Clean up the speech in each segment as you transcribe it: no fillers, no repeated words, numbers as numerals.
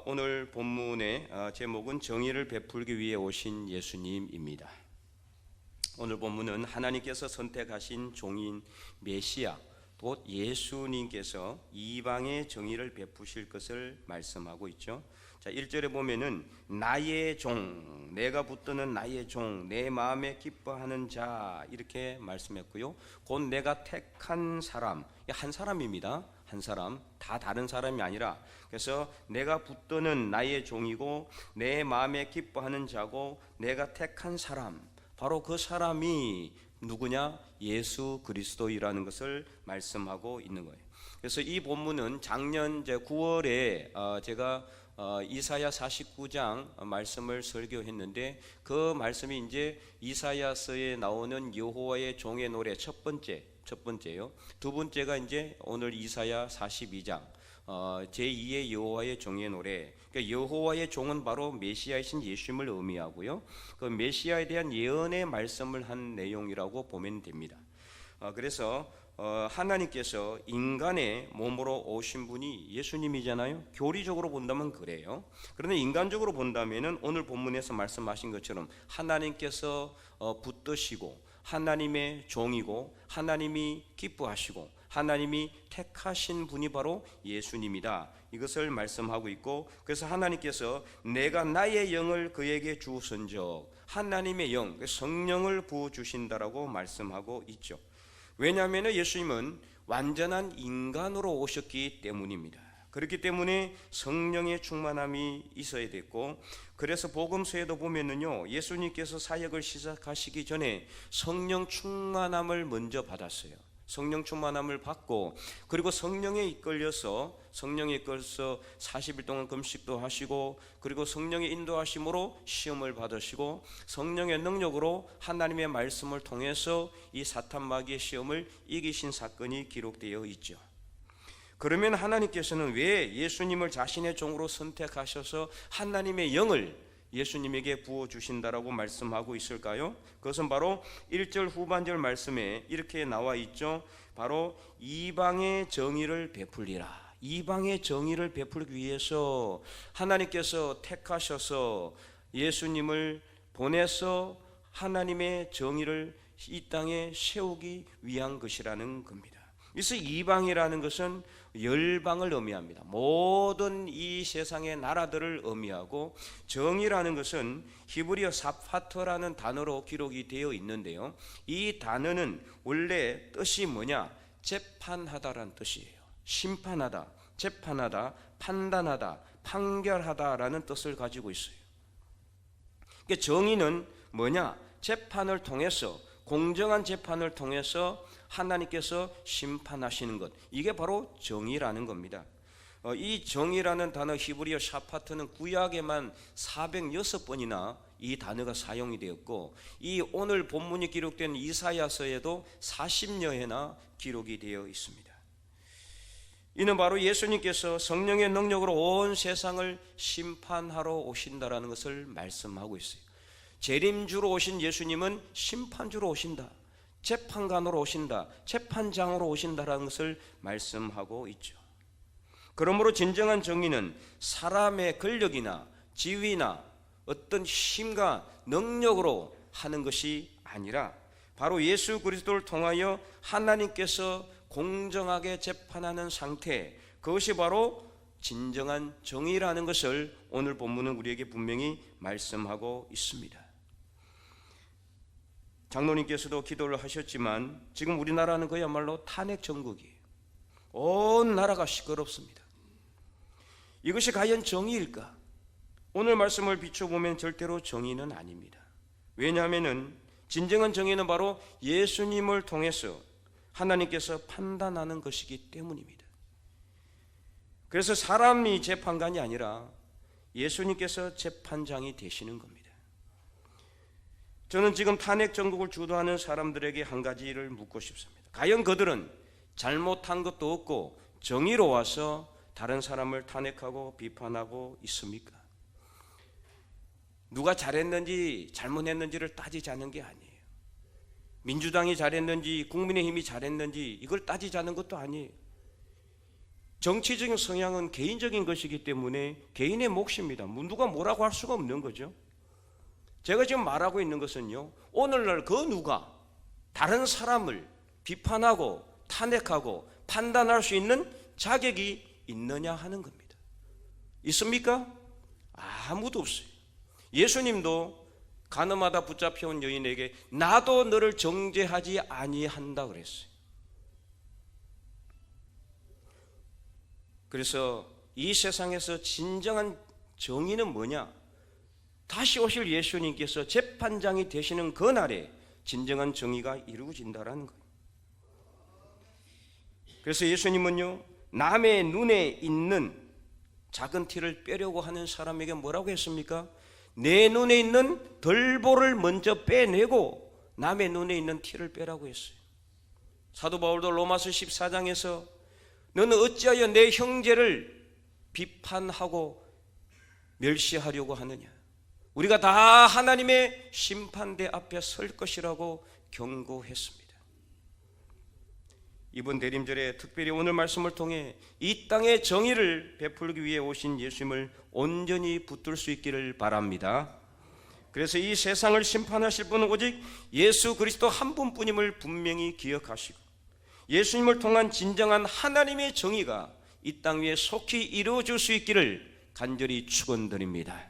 오늘 본문의 제목은 정의를 베풀기 위해 오신 예수님입니다. 오늘 본문은 하나님께서 선택하신 종인 메시아 곧 예수님께서 이방의 정의를 베푸실 것을 말씀하고 있죠. 자, 1절에 보면은 나의 종, 내가 붙드는 나의 종, 내 마음에 기뻐하는 자 이렇게 말씀했고요. 곧 내가 택한 사람, 한 사람입니다. 한 사람, 다 다른 사람이 아니라, 그래서 내가 붙드는 나의 종이고 내 마음에 기뻐하는 자고 내가 택한 사람, 바로 그 사람이 누구냐? 예수 그리스도이라는 것을 말씀하고 있는 거예요. 그래서 이 본문은 작년 9월에 제가 이사야 49장 말씀을 설교했는데, 그 말씀이 이제 이사야서에 나오는 여호와의 종의 노래 첫 번째요. 두 번째가 이제 오늘 이사야 42장 제2의 여호와의 종의 노래. 그러니까 여호와의 종은 바로 메시아이신 예수님을 의미하고요. 그 메시아에 대한 예언의 말씀을 한 내용이라고 보면 됩니다. 그래서 하나님께서 인간의 몸으로 오신 분이 예수님이잖아요. 교리적으로 본다면 그래요. 그런데 인간적으로 본다면은 오늘 본문에서 말씀하신 것처럼 하나님께서 붙드시고 하나님의 종이고 하나님이 기뻐하시고 하나님이 택하신 분이 바로 예수님이다, 이것을 말씀하고 있고, 그래서 하나님께서 내가 나의 영을 그에게 주었은즉 하나님의 영, 성령을 부어주신다라고 말씀하고 있죠. 왜냐하면 예수님은 완전한 인간으로 오셨기 때문입니다. 그렇기 때문에 성령의 충만함이 있어야 됐고, 그래서 복음서에도 보면은요, 예수님께서 사역을 시작하시기 전에 성령 충만함을 먼저 받았어요. 성령 충만함을 받고, 그리고 성령에 이끌려서 40일 동안 금식도 하시고, 그리고 성령의 인도하심으로 시험을 받으시고, 성령의 능력으로 하나님의 말씀을 통해서 이 사탄 마귀의 시험을 이기신 사건이 기록되어 있죠. 그러면 하나님께서는 왜 예수님을 자신의 종으로 선택하셔서 하나님의 영을 예수님에게 부어주신다라고 말씀하고 있을까요? 그것은 바로 1절 후반절 말씀에 이렇게 나와 있죠. 바로 이방의 정의를 베풀리라. 이방의 정의를 베풀기 위해서 하나님께서 택하셔서 예수님을 보내서 하나님의 정의를 이 땅에 세우기 위한 것이라는 겁니다. 그래서 이방이라는 것은 열방을 의미합니다. 모든 이 세상의 나라들을 의미하고, 정의라는 것은 히브리어 사파트라는 단어로 기록이 되어 있는데요, 이 단어는 원래 뜻이 뭐냐? 재판하다라는 뜻이에요. 심판하다, 재판하다, 판단하다, 판결하다라는 뜻을 가지고 있어요. 그러니까 정의는 뭐냐? 재판을 통해서, 공정한 재판을 통해서 하나님께서 심판하시는 것, 이게 바로 정의라는 겁니다. 이 정의라는 단어 히브리어 샤파트는 구약에만 406번이나 이 단어가 사용이 되었고, 이 오늘 본문이 기록된 이사야서에도 40여 회나 기록이 되어 있습니다. 이는 바로 예수님께서 성령의 능력으로 온 세상을 심판하러 오신다라는 것을 말씀하고 있어요. 재림주로 오신 예수님은 심판주로 오신다, 재판관으로 오신다, 재판장으로 오신다라는 것을 말씀하고 있죠. 그러므로 진정한 정의는 사람의 권력이나 지위나 어떤 힘과 능력으로 하는 것이 아니라 바로 예수 그리스도를 통하여 하나님께서 공정하게 재판하는 상태, 그것이 바로 진정한 정의라는 것을 오늘 본문은 우리에게 분명히 말씀하고 있습니다. 장로님께서도 기도를 하셨지만 지금 우리나라는 그야말로 탄핵 정국이에요. 온 나라가 시끄럽습니다. 이것이 과연 정의일까? 오늘 말씀을 비춰보면 절대로 정의는 아닙니다. 왜냐하면 진정한 정의는 바로 예수님을 통해서 하나님께서 판단하는 것이기 때문입니다. 그래서 사람이 재판관이 아니라 예수님께서 재판장이 되시는 겁니다. 저는 지금 탄핵 정국을 주도하는 사람들에게 한 가지를 묻고 싶습니다. 과연 그들은 잘못한 것도 없고 정의로워서 다른 사람을 탄핵하고 비판하고 있습니까? 누가 잘했는지 잘못했는지를 따지자는 게 아니에요. 민주당이 잘했는지 국민의힘이 잘했는지 이걸 따지자는 것도 아니에요. 정치적인 성향은 개인적인 것이기 때문에 개인의 몫입니다. 누가 뭐라고 할 수가 없는 거죠. 제가 지금 말하고 있는 것은요, 오늘날 그 누가 다른 사람을 비판하고 탄핵하고 판단할 수 있는 자격이 있느냐 하는 겁니다. 있습니까? 아무도 없어요. 예수님도 가늠하다 붙잡혀온 여인에게 나도 너를 정죄하지 아니한다 그랬어요. 그래서 이 세상에서 진정한 정의는 뭐냐? 다시 오실 예수님께서 재판장이 되시는 그날에 진정한 정의가 이루어진다라는 거예요. 그래서 예수님은요, 남의 눈에 있는 작은 티를 빼려고 하는 사람에게 뭐라고 했습니까? 내 눈에 있는 덜보를 먼저 빼내고 남의 눈에 있는 티를 빼라고 했어요. 사도 바울도 로마서 14장에서 너는 어찌하여 내 형제를 비판하고 멸시하려고 하느냐? 우리가 다 하나님의 심판대 앞에 설 것이라고 경고했습니다. 이번 대림절에 특별히 오늘 말씀을 통해 이 땅의 정의를 베풀기 위해 오신 예수님을 온전히 붙들 수 있기를 바랍니다. 그래서 이 세상을 심판하실 분은 오직 예수 그리스도 한 분뿐임을 분명히 기억하시고, 예수님을 통한 진정한 하나님의 정의가 이 땅 위에 속히 이루어질 수 있기를 간절히 축원드립니다.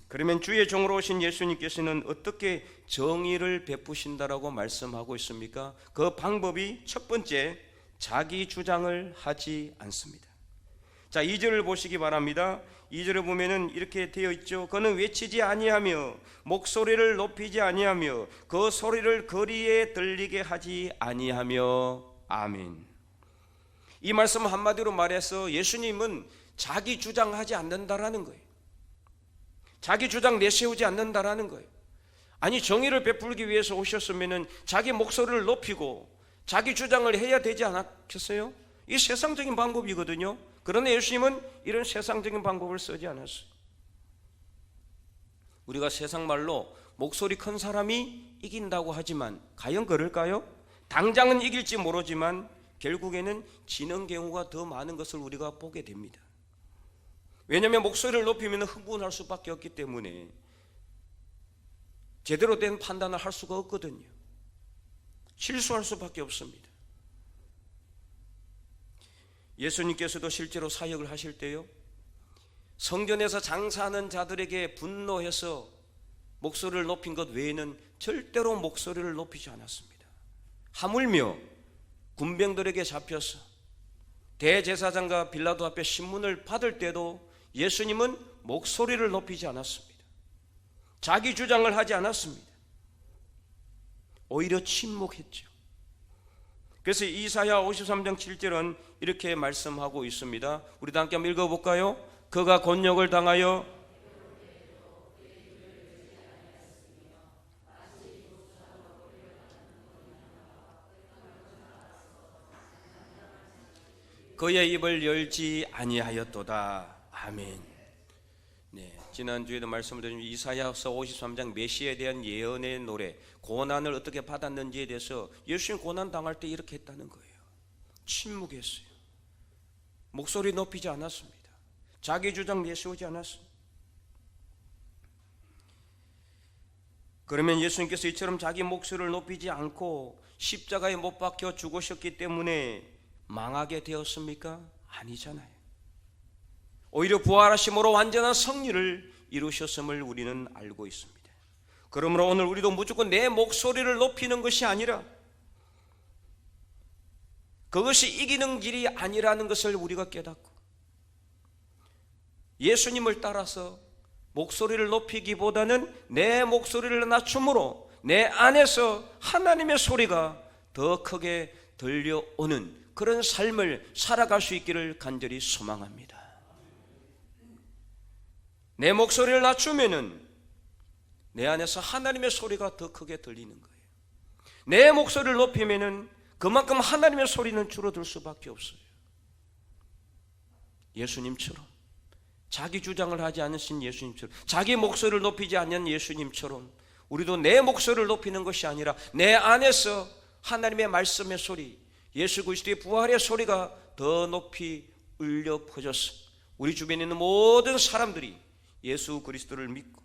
그러면 주의 종으로 오신 예수님께서는 어떻게 정의를 베푸신다라고 말씀하고 있습니까? 그 방법이 첫 번째, 자기 주장을 하지 않습니다. 자, 2절을 보시기 바랍니다. 2절을 보면은 이렇게 되어 있죠. 그는 외치지 아니하며 목소리를 높이지 아니하며 그 소리를 거리에 들리게 하지 아니하며. 아멘. 이 말씀 한마디로 말해서 예수님은 자기 주장하지 않는다라는 거예요. 자기 주장 내세우지 않는다라는 거예요. 아니, 정의를 베풀기 위해서 오셨으면은 자기 목소리를 높이고 자기 주장을 해야 되지 않았겠어요? 이 세상적인 방법이거든요. 그러나 예수님은 이런 세상적인 방법을 쓰지 않았어요. 우리가 세상 말로 목소리 큰 사람이 이긴다고 하지만 과연 그럴까요? 당장은 이길지 모르지만 결국에는 지는 경우가 더 많은 것을 우리가 보게 됩니다. 왜냐하면 목소리를 높이면 흥분할 수밖에 없기 때문에 제대로 된 판단을 할 수가 없거든요. 실수할 수밖에 없습니다. 예수님께서도 실제로 사역을 하실 때요, 성전에서 장사하는 자들에게 분노해서 목소리를 높인 것 외에는 절대로 목소리를 높이지 않았습니다. 하물며 군병들에게 잡혀서 대제사장과 빌라도 앞에 신문을 받을 때도 예수님은 목소리를 높이지 않았습니다. 자기 주장을 하지 않았습니다. 오히려 침묵했죠. 그래서 이사야 53장 7절은 이렇게 말씀하고 있습니다. 우리 다 함께 한번 읽어볼까요? 그가 곤욕을 당하여 그의 입을 열지 아니하였도다. 아멘. 네, 지난주에도 말씀을 드린 이사야서 53장 메시아에 대한 예언의 노래, 고난을 어떻게 받았는지에 대해서 예수님 고난 당할 때 이렇게 했다는 거예요. 침묵했어요. 목소리 높이지 않았습니다. 자기 주장 내세우지 않았습니다. 그러면 예수님께서 이처럼 자기 목소리를 높이지 않고 십자가에 못 박혀 죽으셨기 때문에 망하게 되었습니까? 아니잖아요. 오히려 부활하심으로 완전한 승리를 이루셨음을 우리는 알고 있습니다. 그러므로 오늘 우리도 무조건 내 목소리를 높이는 것이 아니라, 그것이 이기는 길이 아니라는 것을 우리가 깨닫고 예수님을 따라서 목소리를 높이기보다는 내 목소리를 낮춤으로 내 안에서 하나님의 소리가 더 크게 들려오는 그런 삶을 살아갈 수 있기를 간절히 소망합니다. 내 목소리를 낮추면은 내 안에서 하나님의 소리가 더 크게 들리는 거예요. 내 목소리를 높이면은 그만큼 하나님의 소리는 줄어들 수밖에 없어요. 예수님처럼, 자기 주장을 하지 않으신 예수님처럼, 자기 목소리를 높이지 않는 예수님처럼 우리도 내 목소리를 높이는 것이 아니라 내 안에서 하나님의 말씀의 소리, 예수 그리스도의 부활의 소리가 더 높이 울려 퍼져서 우리 주변에 있는 모든 사람들이 예수 그리스도를 믿고,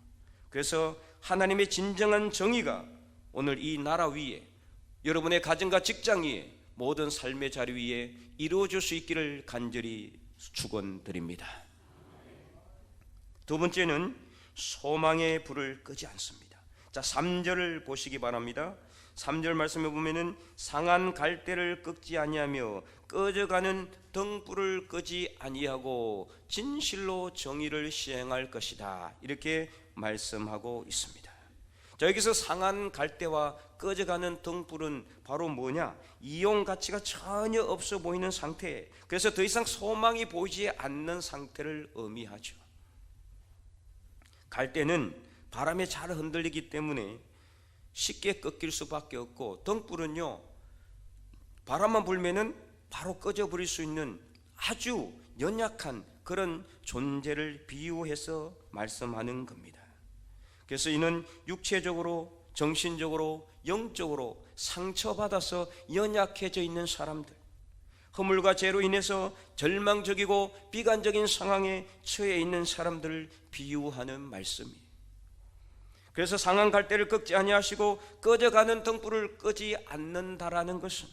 그래서 하나님의 진정한 정의가 오늘 이 나라 위에, 여러분의 가정과 직장 위에, 모든 삶의 자리 위에 이루어질 수 있기를 간절히 축원드립니다. 두 번째는 소망의 불을 끄지 않습니다. 자, 3절을 보시기 바랍니다. 3절 말씀에 보면은 상한 갈대를 꺾지 아니하며 꺼져가는 등불을 끄지 아니하고 진실로 정의를 시행할 것이다, 이렇게 말씀하고 있습니다. 자, 여기서 상한 갈대와 꺼져가는 등불은 바로 뭐냐? 이용 가치가 전혀 없어 보이는 상태, 그래서 더 이상 소망이 보이지 않는 상태를 의미하죠. 갈대는 바람에 잘 흔들리기 때문에 쉽게 꺾일 수밖에 없고, 등불은요 바람만 불면은 바로 꺼져버릴 수 있는 아주 연약한 그런 존재를 비유해서 말씀하는 겁니다. 그래서 이는 육체적으로, 정신적으로, 영적으로 상처받아서 연약해져 있는 사람들, 허물과 죄로 인해서 절망적이고 비관적인 상황에 처해 있는 사람들을 비유하는 말씀이에요. 그래서 상한 갈대를 꺾지 아니하시고 꺼져가는 등불을 끄지 않는다라는 것은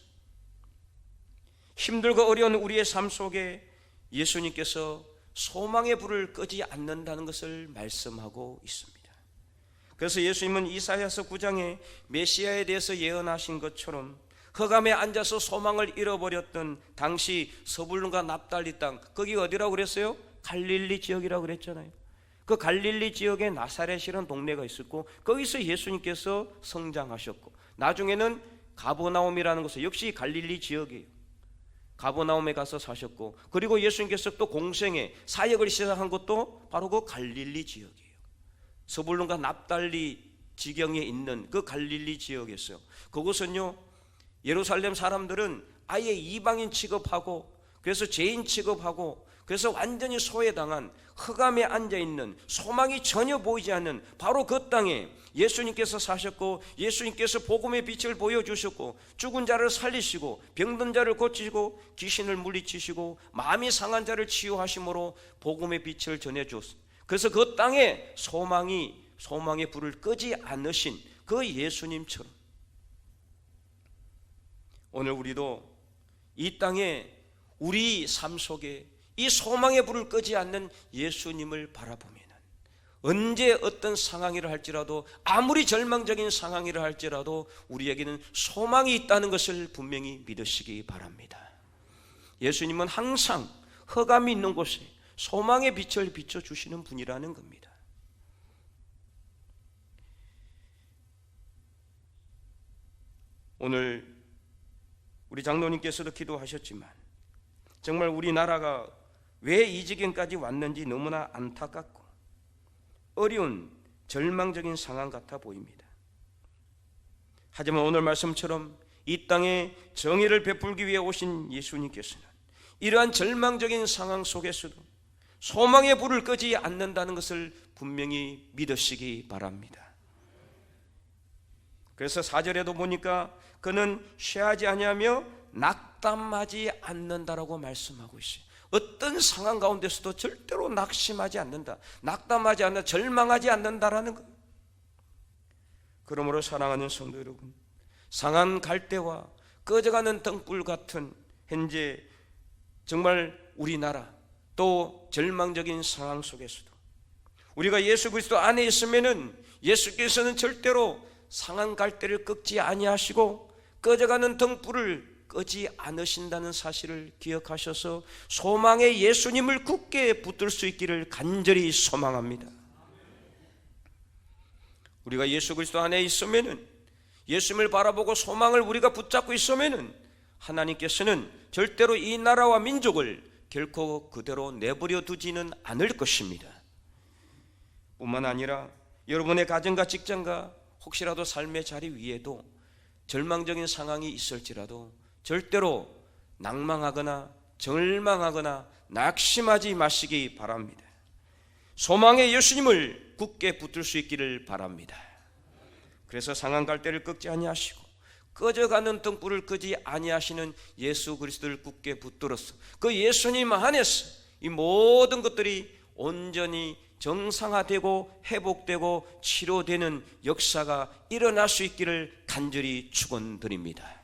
힘들고 어려운 우리의 삶 속에 예수님께서 소망의 불을 끄지 않는다는 것을 말씀하고 있습니다. 그래서 예수님은 이사야서 9장에 메시아에 대해서 예언하신 것처럼 흑암에 앉아서 소망을 잃어버렸던 당시 서불론과 납달리 땅, 거기 어디라고 그랬어요? 갈릴리 지역이라고 그랬잖아요. 그 갈릴리 지역에 나사렛이라는 동네가 있었고, 거기서 예수님께서 성장하셨고, 나중에는 가버나움이라는 곳에, 역시 갈릴리 지역이에요. 가버나움에 가서 사셨고, 그리고 예수님께서 또 공생애 사역을 시작한 것도 바로 그 갈릴리 지역이에요. 서불론과 납달리 지경에 있는 그 갈릴리 지역이었어요. 그곳은요, 예루살렘 사람들은 아예 이방인 취급하고, 그래서 죄인 취급하고, 그래서 완전히 소외당한, 흑암에 앉아있는, 소망이 전혀 보이지 않는 바로 그 땅에 예수님께서 사셨고, 예수님께서 복음의 빛을 보여주셨고, 죽은 자를 살리시고, 병든 자를 고치시고, 귀신을 물리치시고, 마음이 상한 자를 치유하심으로 복음의 빛을 전해주었습니다. 그래서 그 땅에 소망의 불을 끄지 않으신 그 예수님처럼 오늘 우리도 이 땅에 우리 삶 속에 이 소망의 불을 끄지 않는 예수님을 바라보면 언제 어떤 상황이라 할지라도, 아무리 절망적인 상황이라 할지라도 우리에게는 소망이 있다는 것을 분명히 믿으시기 바랍니다. 예수님은 항상 흑암이 있는 곳에 소망의 빛을 비춰주시는 분이라는 겁니다. 오늘 우리 장로님께서도 기도하셨지만 정말 우리나라가 왜 이 지경까지 왔는지 너무나 안타깝고 어려운 절망적인 상황 같아 보입니다. 하지만 오늘 말씀처럼 이 땅에 정의를 베풀기 위해 오신 예수님께서는 이러한 절망적인 상황 속에서도 소망의 불을 끄지 않는다는 것을 분명히 믿으시기 바랍니다. 그래서 4절에도 보니까 그는 쉬하지 아니하며 낙담하지 않는다라고 말씀하고 있어요. 어떤 상황 가운데서도 절대로 낙심하지 않는다, 낙담하지 않는다, 절망하지 않는다라는 것. 그러므로 사랑하는 성도 여러분, 상한 갈대와 꺼져가는 등불 같은 현재 정말 우리나라 또 절망적인 상황 속에서도 우리가 예수 그리스도 안에 있으면은 예수께서는 절대로 상한 갈대를 꺾지 아니하시고 꺼져가는 등불을 끄지 않으신다는 사실을 기억하셔서 소망의 예수님을 굳게 붙들 수 있기를 간절히 소망합니다. 우리가 예수 그리스도 안에 있으면은, 예수님을 바라보고 소망을 우리가 붙잡고 있으면은 하나님께서는 절대로 이 나라와 민족을 결코 그대로 내버려 두지는 않을 것입니다. 뿐만 아니라 여러분의 가정과 직장과 혹시라도 삶의 자리 위에도 절망적인 상황이 있을지라도 절대로 낭망하거나 절망하거나 낙심하지 마시기 바랍니다. 소망의 예수님을 굳게 붙들 수 있기를 바랍니다. 그래서 상한 갈대를 꺾지 아니하시고 꺼져가는 등불을 끄지 아니하시는 예수 그리스도를 굳게 붙들어서 그 예수님 안에서 이 모든 것들이 온전히 정상화되고 회복되고 치료되는 역사가 일어날 수 있기를 간절히 축원드립니다.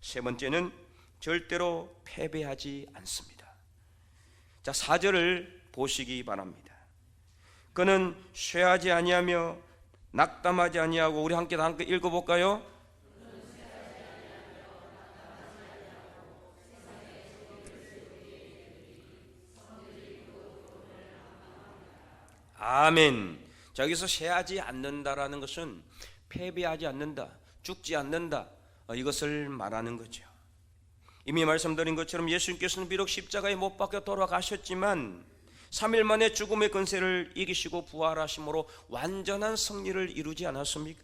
세 번째는 절대로 패배하지 않습니다. 자, 4절을 보시기 바랍니다. 그는 쇠하지 아니하며 낙담하지 아니하고, 우리 함께 읽어볼까요? 아멘. 자, 여기서 쇠하지 않는다라는 것은 패배하지 않는다, 죽지 않는다, 이것을 말하는 거죠. 이미 말씀드린 것처럼 예수님께서는 비록 십자가에 못 박혀 돌아가셨지만 3일 만에 죽음의 권세를 이기시고 부활하심으로 완전한 승리를 이루지 않았습니까?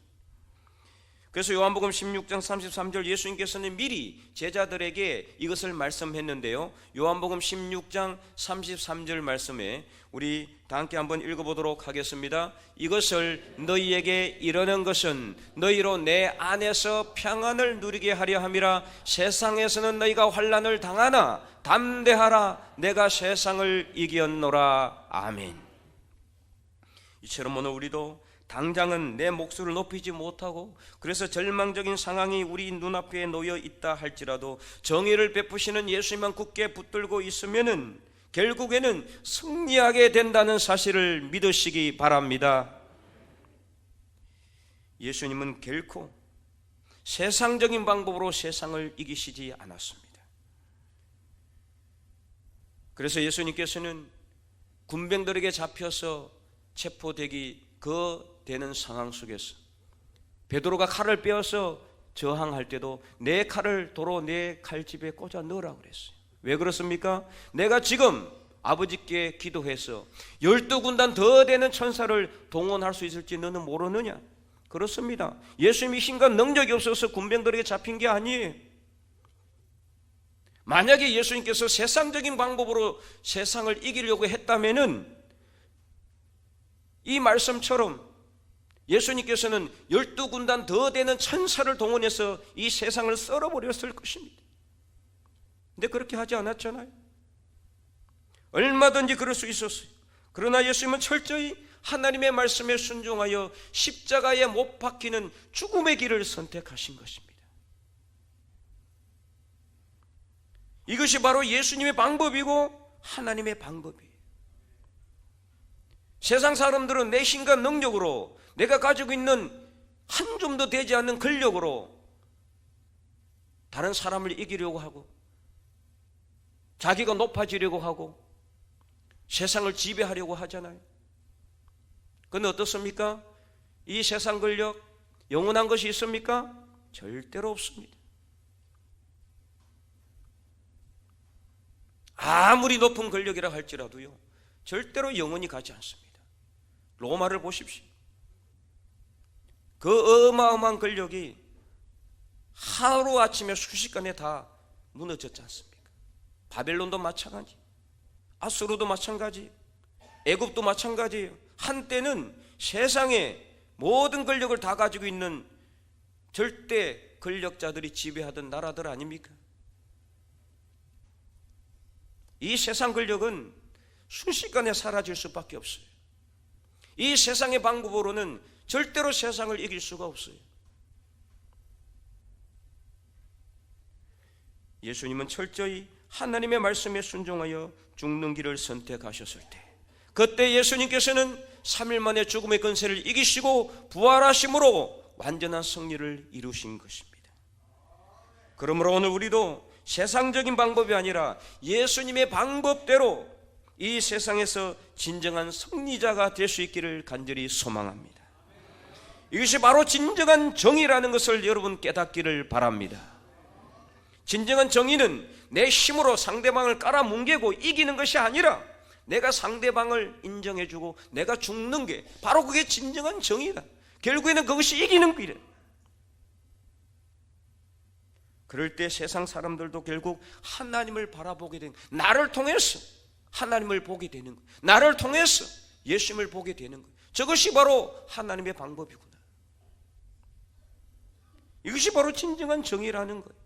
그래서 요한복음 16장 33절 예수님께서는 미리 제자들에게 이것을 말씀했는데요, 요한복음 16장 33절 말씀에 우리 다 함께 한번 읽어보도록 하겠습니다. 이것을 너희에게 이르는 것은 너희로 내 안에서 평안을 누리게 하려 함이라. 세상에서는 너희가 환난을 당하나 담대하라, 내가 세상을 이겼노라. 아멘. 이처럼 오늘 우리도 당장은 내 목소리를 높이지 못하고 그래서 절망적인 상황이 우리 눈앞에 놓여 있다 할지라도 정의를 베푸시는 예수님만 굳게 붙들고 있으면은 결국에는 승리하게 된다는 사실을 믿으시기 바랍니다. 예수님은 결코 세상적인 방법으로 세상을 이기시지 않았습니다. 그래서 예수님께서는 군병들에게 잡혀서 체포되기 되는 상황 속에서 베드로가 칼을 빼어서 저항할 때도 내 칼을 도로 내 칼집에 꽂아 넣으라 그랬어요. 왜 그렇습니까? 내가 지금 아버지께 기도해서 12군단 더 되는 천사를 동원할 수 있을지 너는 모르느냐? 그렇습니다. 예수님이 힘과 능력이 없어서 군병들에게 잡힌 게 아니에요. 만약에 예수님께서 세상적인 방법으로 세상을 이기려고 했다면은 이 말씀처럼 예수님께서는 12군단 더 되는 천사를 동원해서 이 세상을 썰어버렸을 것입니다. 근데 그렇게 하지 않았잖아요. 얼마든지 그럴 수 있었어요. 그러나 예수님은 철저히 하나님의 말씀에 순종하여 십자가에 못 박히는 죽음의 길을 선택하신 것입니다. 이것이 바로 예수님의 방법이고 하나님의 방법이에요. 세상 사람들은 내 힘과 능력으로, 내가 가지고 있는 한 줌도 되지 않는 권력으로 다른 사람을 이기려고 하고 자기가 높아지려고 하고 세상을 지배하려고 하잖아요. 그런데 어떻습니까? 이 세상 권력 영원한 것이 있습니까? 절대로 없습니다. 아무리 높은 권력이라 할지라도요, 절대로 영원히 가지 않습니다. 로마를 보십시오. 그 어마어마한 권력이 하루아침에 순식간에 다 무너졌지 않습니까? 바벨론도 마찬가지, 아수르도 마찬가지, 애굽도 마찬가지예요. 한때는 세상의 모든 권력을 다 가지고 있는 절대 권력자들이 지배하던 나라들 아닙니까? 이 세상 권력은 순식간에 사라질 수밖에 없어요. 이 세상의 방법으로는 절대로 세상을 이길 수가 없어요. 예수님은 철저히 하나님의 말씀에 순종하여 죽는 길을 선택하셨을 때, 그때 예수님께서는 3일 만에 죽음의 권세를 이기시고 부활하심으로 완전한 승리를 이루신 것입니다. 그러므로 오늘 우리도 세상적인 방법이 아니라 예수님의 방법대로 이 세상에서 진정한 승리자가 될 수 있기를 간절히 소망합니다. 이것이 바로 진정한 정의라는 것을 여러분 깨닫기를 바랍니다. 진정한 정의는 내 힘으로 상대방을 깔아뭉개고 이기는 것이 아니라 내가 상대방을 인정해주고 내가 죽는 게 바로 그게 진정한 정의다. 결국에는 그것이 이기는 길이에요. 그럴 때 세상 사람들도 결국 하나님을 바라보게 되는, 나를 통해서 하나님을 보게 되는 거예요. 나를 통해서 예수님을 보게 되는 거예요. 저것이 바로 하나님의 방법이구나. 이것이 바로 진정한 정의라는 거예요.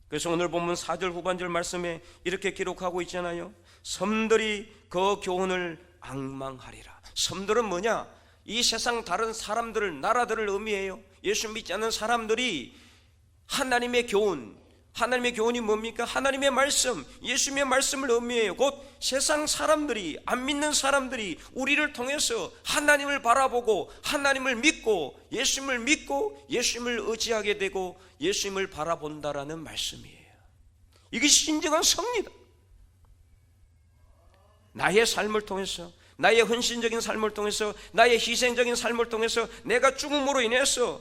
그래서 오늘 본문 4절 후반절 말씀에 이렇게 기록하고 있잖아요. 섬들이 그 교훈을 앙망하리라. 섬들은 뭐냐? 이 세상 다른 사람들을, 나라들을 의미해요. 예수 믿지 않는 사람들이 하나님의 교훈, 하나님의 교훈이 뭡니까? 하나님의 말씀, 예수님의 말씀을 의미해요. 곧 세상 사람들이, 안 믿는 사람들이 우리를 통해서 하나님을 바라보고 하나님을 믿고 예수님을 의지하게 되고 예수님을 바라본다라는 말씀이에요. 이것이 진정한 섭리다. 나의 삶을 통해서, 나의 헌신적인 삶을 통해서, 나의 희생적인 삶을 통해서, 내가 죽음으로 인해서,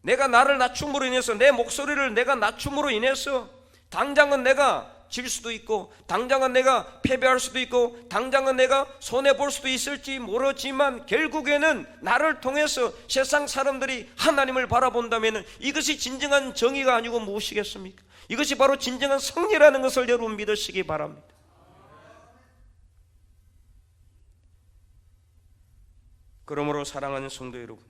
내가 나를 낮춤으로 인해서, 내 목소리를 내가 낮춤으로 인해서 당장은 내가 질 수도 있고, 당장은 내가 패배할 수도 있고, 당장은 내가 손해볼 수도 있을지 모르지만 결국에는 나를 통해서 세상 사람들이 하나님을 바라본다면 이것이 진정한 정의가 아니고 무엇이겠습니까? 이것이 바로 진정한 승리라는 것을 여러분 믿으시기 바랍니다. 그러므로 사랑하는 성도 여러분,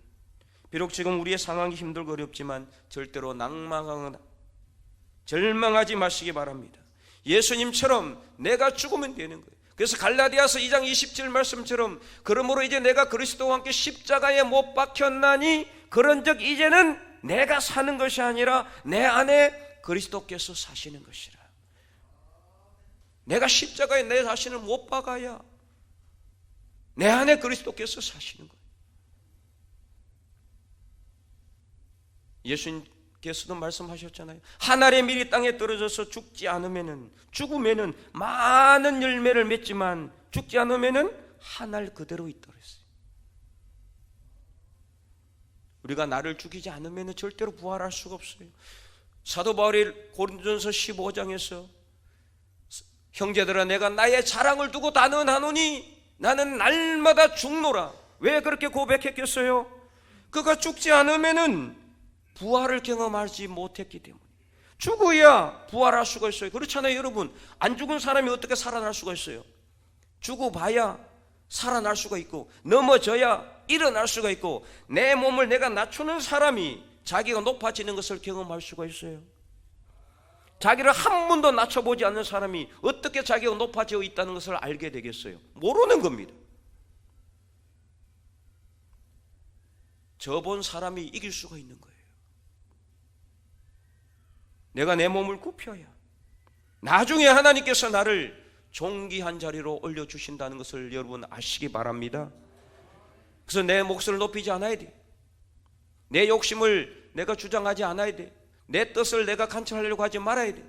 비록 지금 우리의 상황이 힘들고 어렵지만 절대로 낭망하거나 절망하지 마시기 바랍니다. 예수님처럼 내가 죽으면 되는 거예요. 그래서 갈라디아서 2장 27 말씀처럼 그러므로 이제 내가 그리스도와 함께 십자가에 못 박혔나니 그런즉 이제는 내가 사는 것이 아니라 내 안에 그리스도께서 사시는 것이라. 내가 십자가에 내 자신을 못 박아야 내 안에 그리스도께서 사시는 거예요. 예수님께서도 말씀하셨잖아요. 한 알의 밀이 땅에 떨어져서 죽으면은 많은 열매를 맺지만 죽지 않으면은 한 알 그대로 있더랬어요. 우리가 나를 죽이지 않으면은 절대로 부활할 수가 없어요. 사도 바울이 고린도전서 15장에서 형제들아 내가 나의 자랑을 두고 단언하노니 나는 날마다 죽노라. 왜 그렇게 고백했겠어요? 그가 죽지 않으면은 부활을 경험하지 못했기 때문에. 죽어야 부활할 수가 있어요. 그렇잖아요 여러분. 안 죽은 사람이 어떻게 살아날 수가 있어요? 죽어봐야 살아날 수가 있고, 넘어져야 일어날 수가 있고, 내 몸을 내가 낮추는 사람이 자기가 높아지는 것을 경험할 수가 있어요. 자기를 한 번도 낮춰보지 않는 사람이 어떻게 자기가 높아져 있다는 것을 알게 되겠어요? 모르는 겁니다. 저본 사람이 이길 수가 있는 거예요. 내가 내 몸을 굽혀야 나중에 하나님께서 나를 존귀한 자리로 올려주신다는 것을 여러분 아시기 바랍니다. 그래서 내 몫을 높이지 않아야 돼. 내 욕심을 내가 주장하지 않아야 돼. 내 뜻을 내가 관철하려고 하지 말아야 돼.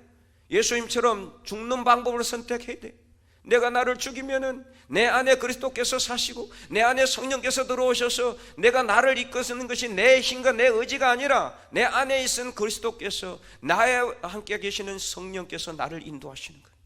예수님처럼 죽는 방법을 선택해야 돼. 내가 나를 죽이면은 내 안에 그리스도께서 사시고 내 안에 성령께서 들어오셔서 내가 나를 이끄시는 것이 내 힘과 내 의지가 아니라 내 안에 있는 그리스도께서, 나와 함께 계시는 성령께서 나를 인도하시는 거예요.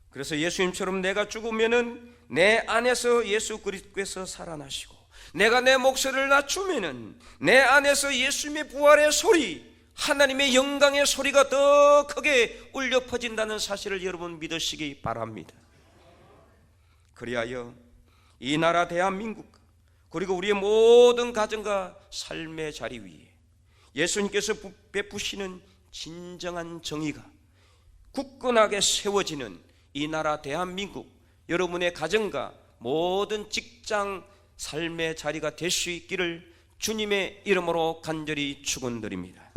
그래서 예수님처럼 내가 죽으면은 내 안에서 예수 그리스도께서 살아나시고, 내가 내 목소리를 낮추면은 내 안에서 예수님의 부활의 소리, 하나님의 영광의 소리가 더 크게 울려 퍼진다는 사실을 여러분 믿으시기 바랍니다. 그리하여 이 나라 대한민국 그리고 우리의 모든 가정과 삶의 자리 위에 예수님께서 베푸시는 진정한 정의가 굳건하게 세워지는 이 나라 대한민국, 여러분의 가정과 모든 직장 삶의 자리가 될 수 있기를 주님의 이름으로 간절히 축원드립니다.